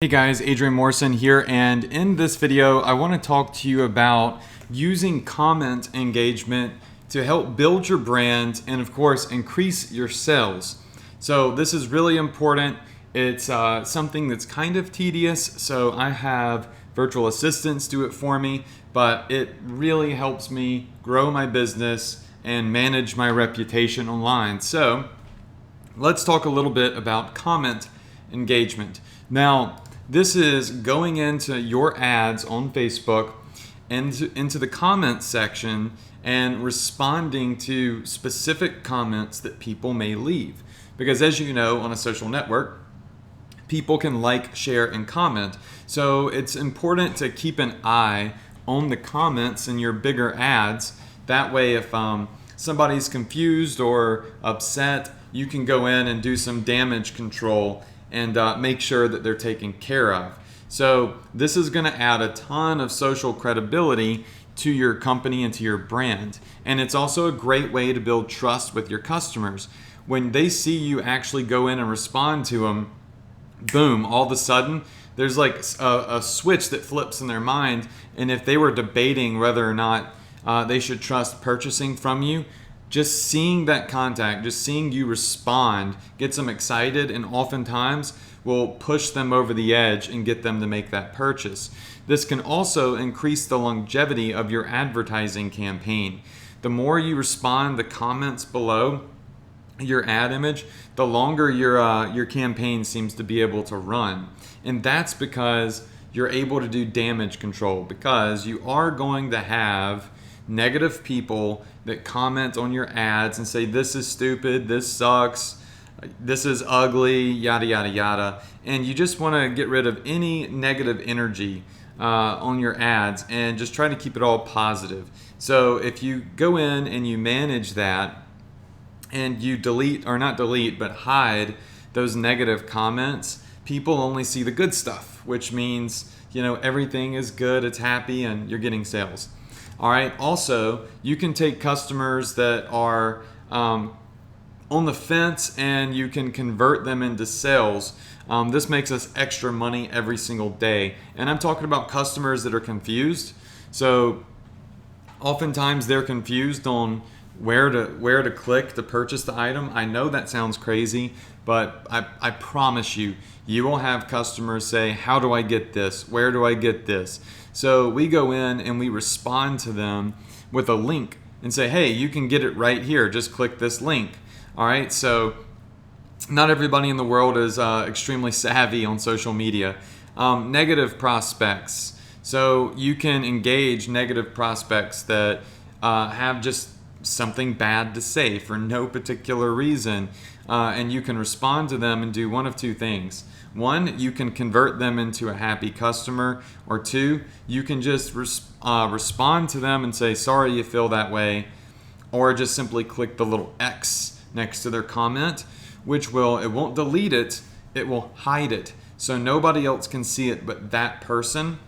Hey guys, Adrian Morrison here, and in this video I want to talk to you about using comment engagement to help build your brand and of course increase your sales. So this is really important. It's something that's kind of tedious, so I have virtual assistants do it for me, but it really helps me grow my business and manage my reputation online. So let's talk a little bit about comment engagement. Now, this is going into your ads on Facebook and into the comments section and responding to specific comments that people may leave. Because as you know, on a social network, people can like, share, and comment. So it's important to keep an eye on the comments in your bigger ads. That way, if somebody's confused or upset, you can go in and do some damage control and make sure that they're taken care of. So this is going to add a ton of social credibility to your company and to your brand. And it's also a great way to build trust with your customers. When they see you actually go in and respond to them, boom, all of a sudden, there's like a switch that flips in their mind. And if they were debating whether or not they should trust purchasing from you, just seeing that contact, just seeing you respond gets them excited and oftentimes will push them over the edge and get them to make that purchase. This can also increase the longevity of your advertising campaign. The more you respond to comments below your ad image, the longer your campaign seems to be able to run. And that's because you're able to do damage control, because you are going to have negative people that comment on your ads and say, this is stupid, this sucks, this is ugly, yada, yada, yada. And you just want to get rid of any negative energy on your ads and just try to keep it all positive. So if you go in and you manage that and you delete, or not delete, but hide those negative comments, people only see the good stuff, which means, you know, everything is good, it's happy, and you're getting sales. All right. Also, you can take customers that are on the fence and you can convert them into sales. This makes us extra money every single day. And I'm talking about customers that are confused. So oftentimes they're confused on where to click to purchase the item. I know that sounds crazy, but I promise you, you will have customers say, how do I get this? Where do I get this? So we go in and we respond to them with a link and say, hey, you can get it right here. Just click this link. All right. So not everybody in the world is extremely savvy on social media. Negative prospects. So you can engage negative prospects that have just something bad to say for no particular reason. And you can respond to them and do one of two things. One, you can convert them into a happy customer, or two, you can just respond to them and say, sorry you feel that way, or just simply click the little X next to their comment, which it won't delete it, it will hide it. So nobody else can see it but that person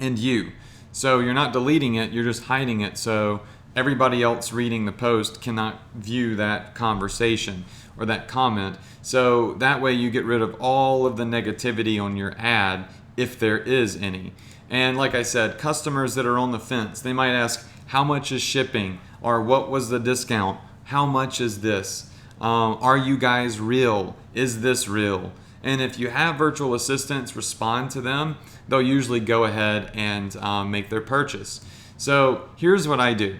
and you. So you're not deleting it, you're just hiding it. So everybody else reading the post cannot view that conversation or that comment. So that way you get rid of all of the negativity on your ad, if there is any. And like I said, customers that are on the fence, they might ask, how much is shipping? Or what was the discount? How much is this? Are you guys real? Is this real? And if you have virtual assistants respond to them, they'll usually go ahead and make their purchase. So here's what I do.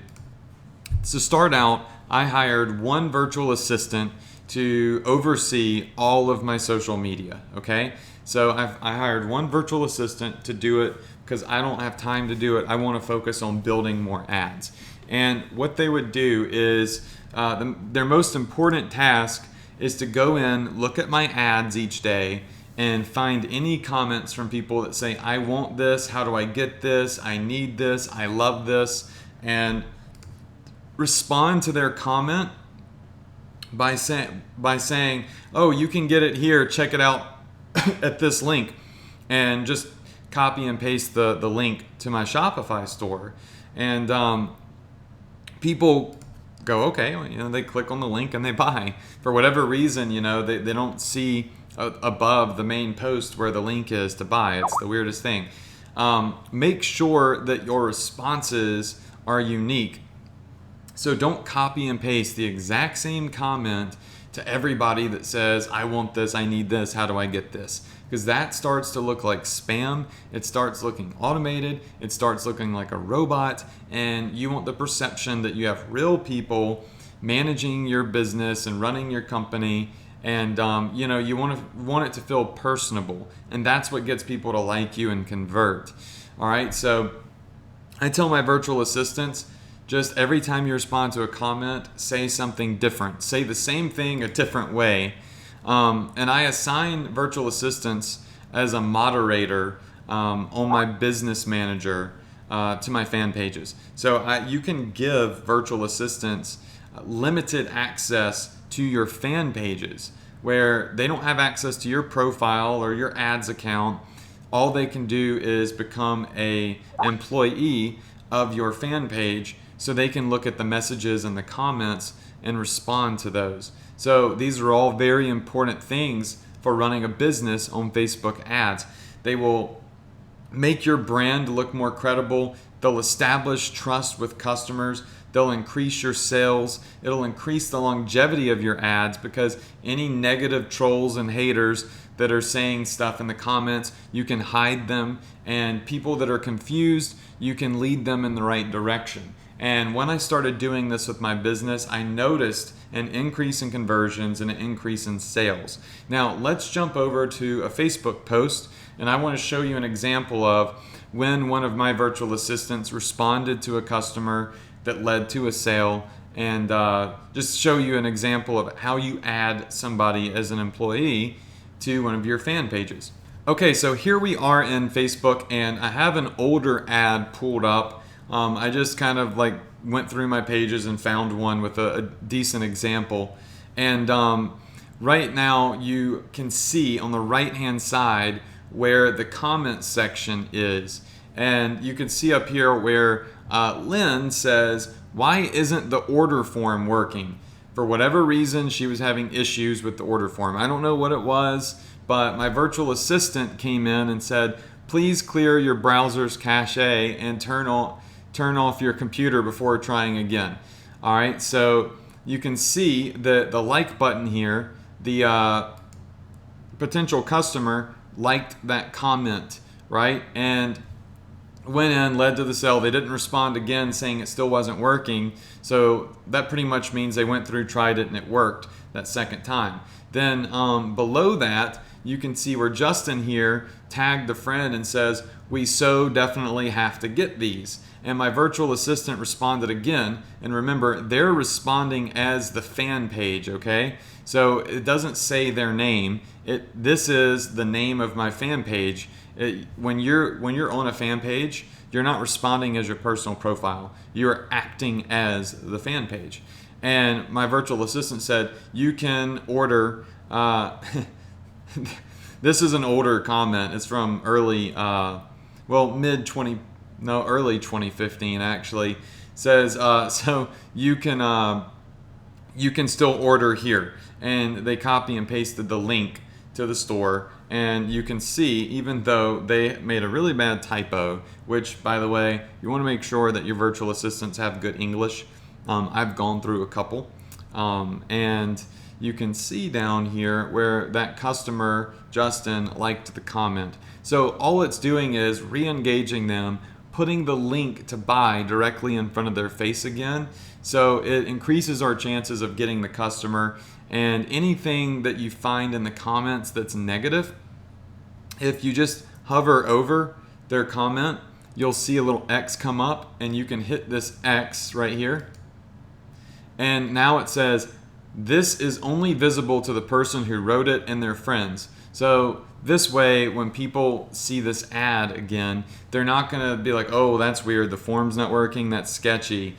To start out, I hired one virtual assistant to oversee all of my social media, okay? So I hired one virtual assistant to do it because I don't have time to do it. I want to focus on building more ads. And what they would do is their most important task is to go in, look at my ads each day, and find any comments from people that say, I want this, how do I get this, I need this, I love this, and respond to their comment by saying, oh, you can get it here, check it out at this link, and just copy and paste the link to my Shopify store. And people go, okay, well, you know, they click on the link and they buy. For whatever reason, you know, they don't see above the main post where the link is to buy. It's the weirdest thing. Make sure that your responses are unique. So don't copy and paste the exact same comment to everybody that says, I want this, I need this, how do I get this? Because that starts to look like spam. It starts looking automated. It starts looking like a robot. And you want the perception that you have real people managing your business and running your company. And you want it to feel personable. And that's what gets people to like you and convert. All right, so I tell my virtual assistants, just every time you respond to a comment, say something different. Say the same thing a different way. And I assign virtual assistants as a moderator on my business manager to my fan pages. So you can give virtual assistants limited access to your fan pages where they don't have access to your profile or your ads account. All they can do is become an employee of your fan page so they can look at the messages and the comments and respond to those. So these are all very important things for running a business on Facebook ads. They will make your brand look more credible. They'll establish trust with customers. They'll increase your sales. It'll increase the longevity of your ads because any negative trolls and haters that are saying stuff in the comments, you can hide them. And people that are confused, you can lead them in the right direction. And when I started doing this with my business, I noticed an increase in conversions and an increase in sales. Now, let's jump over to a Facebook post, and I want to show you an example of when one of my virtual assistants responded to a customer that led to a sale, and just show you an example of how you add somebody as an employee to one of your fan pages. Okay, so here we are in Facebook, and I have an older ad pulled up. I just kind of went through my pages and found one with a decent example. And right now you can see on the right hand side where the comment section is. And you can see up here where Lynn says, why isn't the order form working? For whatever reason, she was having issues with the order form. I don't know what it was, but my virtual assistant came in and said, please clear your browser's cache and turn off your computer before trying again. All right, so you can see the like button here. The potential customer liked that comment, right? And went in, led to the sale. They didn't respond again saying it still wasn't working. So that pretty much means they went through, tried it, and it worked that second time. Then below that, you can see where Justin here tagged a friend and says, we so definitely have to get these. And my virtual assistant responded again. And remember, they're responding as the fan page, okay? So it doesn't say their name. This is the name of my fan page. When you're on a fan page, you're not responding as your personal profile. You're acting as the fan page. And my virtual assistant said, you can order, this is an older comment. It's from early 2015 actually. Says, so you can still order here. And they copy and pasted the link to the store, and you can see, even though they made a really bad typo, which, by the way, you want to make sure that your virtual assistants have good English. I've gone through a couple, and you can see down here where that customer, Justin, liked the comment. So all it's doing is re-engaging them, putting the link to buy directly in front of their face again. So it increases our chances of getting the customer. And anything that you find in the comments that's negative, if you just hover over their comment, you'll see a little X come up, and you can hit this X right here. And now it says, this is only visible to the person who wrote it and their friends. So this way, when people see this ad again, they're not going to be like, oh, that's weird, the form's not working, that's sketchy.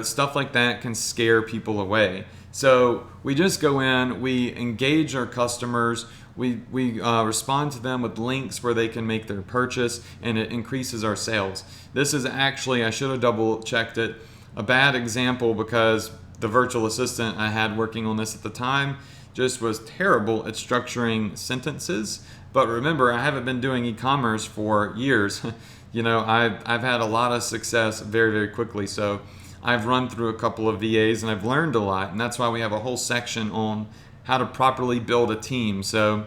Stuff like that can scare people away. So we just go in, we engage our customers, we respond to them with links where they can make their purchase, and it increases our sales. This is actually, I should have double checked it, a bad example because the virtual assistant I had working on this at the time just was terrible at structuring sentences. But remember, I haven't been doing e-commerce for years. You know, I've had a lot of success very, very quickly. So I've run through a couple of VAs and I've learned a lot. And that's why we have a whole section on how to properly build a team. So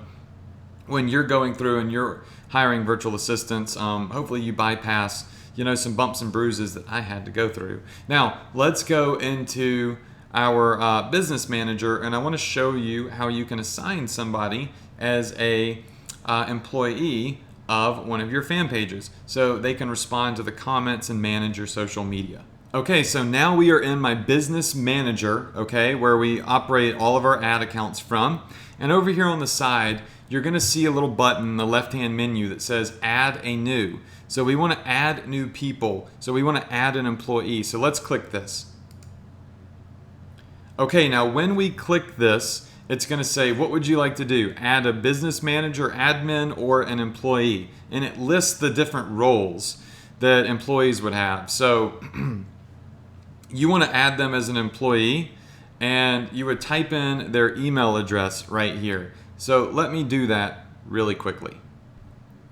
when you're going through and you're hiring virtual assistants, hopefully you bypass, you know, some bumps and bruises that I had to go through. Now, let's go into our business manager, and I want to show you how you can assign somebody as a employee of one of your fan pages so they can respond to the comments and manage your social media. Okay, so now we are in my business manager, okay, where we operate all of our ad accounts from. And over here on the side, you're going to see a little button in the left-hand menu that says add a new. So we want to add new people. So we want to add an employee. So let's click this. Okay, now when we click this, it's going to say, what would you like to do? Add a business manager, admin, or an employee. And it lists the different roles that employees would have. So you want to add them as an employee, and you would type in their email address right here. So let me do that really quickly.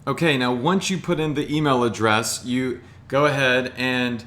Okay, now once you put in the email address, you go ahead and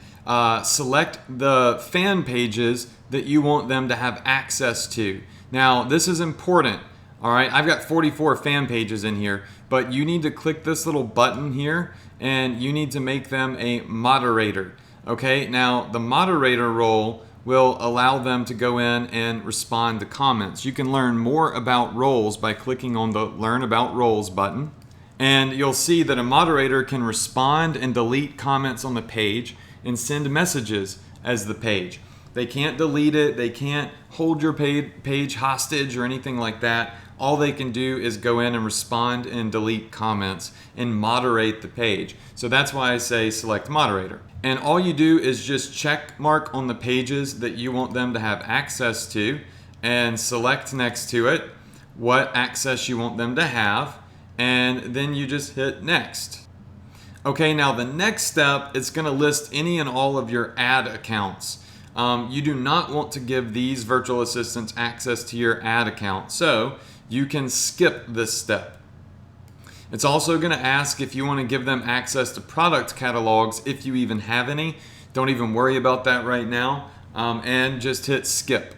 select the fan pages that you want them to have access to. Now, this is important, all right? I've got 44 fan pages in here, but you need to click this little button here, and you need to make them a moderator, okay? Now, the moderator role will allow them to go in and respond to comments. You can learn more about roles by clicking on the Learn About Roles button. And you'll see that a moderator can respond and delete comments on the page and send messages as the page. They can't delete it, they can't hold your page hostage or anything like that. All they can do is go in and respond and delete comments and moderate the page. So that's why I say select moderator. And all you do is just check mark on the pages that you want them to have access to and select next to it what access you want them to have, and then you just hit next. Okay, now the next step is going to list any and all of your ad accounts. You do not want to give these virtual assistants access to your ad account, so you can skip this step. It's also going to ask if you want to give them access to product catalogs, if you even have any. Don't even worry about that right now, and just hit skip.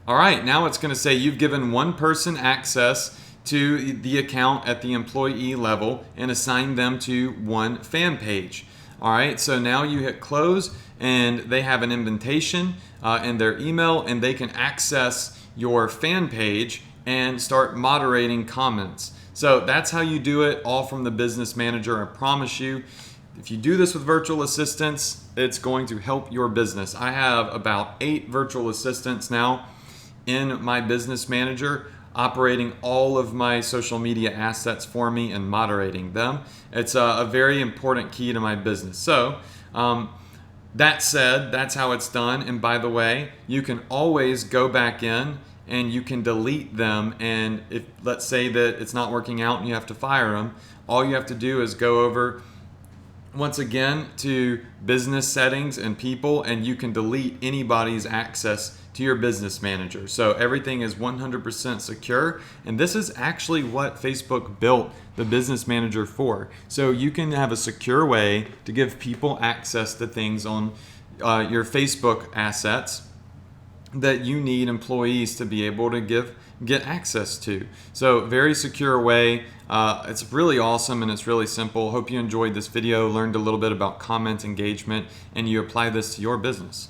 All right, now it's going to say you've given one person access to the account at the employee level and assign them to one fan page. All right, so now you hit close and they have an invitation in their email, and they can access your fan page and start moderating comments. So that's how you do it, all from the business manager. I promise you, if you do this with virtual assistants, it's going to help your business. I have about 8 virtual assistants now in my business manager, operating all of my social media assets for me and moderating them. It's a very important key to my business. So that said, that's how it's done. And by the way, you can always go back in and you can delete them. And if, let's say that it's not working out and you have to fire them, all you have to do is go over once again to business settings and people, and you can delete anybody's access to your business manager. So everything is 100% secure, and this is actually what Facebook built the business manager for. So you can have a secure way to give people access to things on your Facebook assets that you need employees to be able to get access to. So very secure way. It's really awesome and it's really simple. Hope you enjoyed this video, learned a little bit about comment engagement, and you apply this to your business.